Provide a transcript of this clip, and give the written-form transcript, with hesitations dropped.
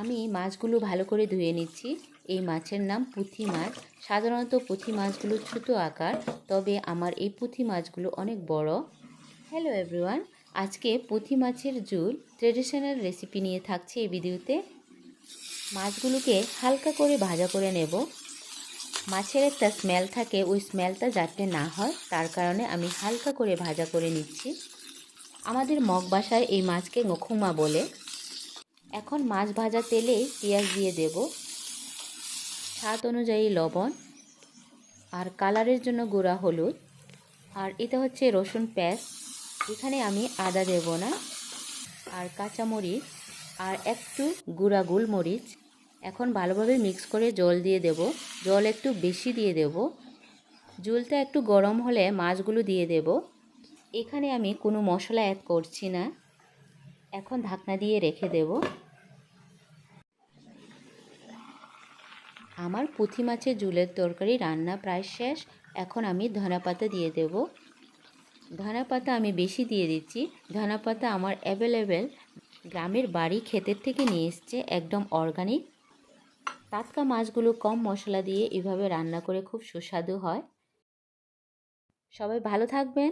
আমি মাছগুলো ভালো করে ধুয়ে নিচ্ছি। এই মাছের নাম পুঁটি মাছ। সাধারণত পুঁটি মাছগুলো ছোট আকার, তবে আমার এই পুঁটি মাছগুলো অনেক বড়। হ্যালো এভরিওয়ান, আজকে পুঁটি মাছের ঝোল ট্রেডিশনাল রেসিপি নিয়ে থাকছে এই ভিডিওতে। মাছগুলোকে হালকা করে ভাজা করে নেব। মাছের একটা স্মেল থাকে, ওই স্মেলটা যাতে না হয় তার কারণে আমি হালকা করে ভাজা করে নিচ্ছি। আমাদের মগ ভাষায় এই মাছকে নখুমা বলে। এখন মাছ ভাজা তেলেই পেঁয়াজ দিয়ে দেব, স্বাদ অনুযায়ী লবণ, আর কালারের জন্য গুঁড়া হলুদ, আর এটা হচ্ছে রসুন পেস্ট। এখানে আমি আদা দেব না, আর কাঁচামরিচ, আর একটু গুঁড়া গোলমরিচ। এখন ভালোভাবে মিক্স করে জল দিয়ে দেব। জল একটু বেশি দিয়ে দেব। ঝোলটা একটু গরম হলে মাছগুলো দিয়ে দেব। এখানে আমি কোনো মশলা অ্যাড করছি না। এখন ঢাকনা দিয়ে রেখে দেব। আমার পুঁটি মাছের ঝোলের তরকারি রান্না প্রায় শেষ। এখন আমি ধনেপাতা দিয়ে দেব। ধনেপাতা আমি বেশি দিয়ে দিচ্ছি। ধনেপাতা আমার অ্যাভেলেবেল, গ্রামের বাড়ি ক্ষেতের থেকে নিয়ে এসছে, একদম অর্গানিক। টাটকা মাছগুলো কম মশলা দিয়ে এভাবে রান্না করে খুব সুস্বাদু হয়। সবাই ভালো থাকবেন।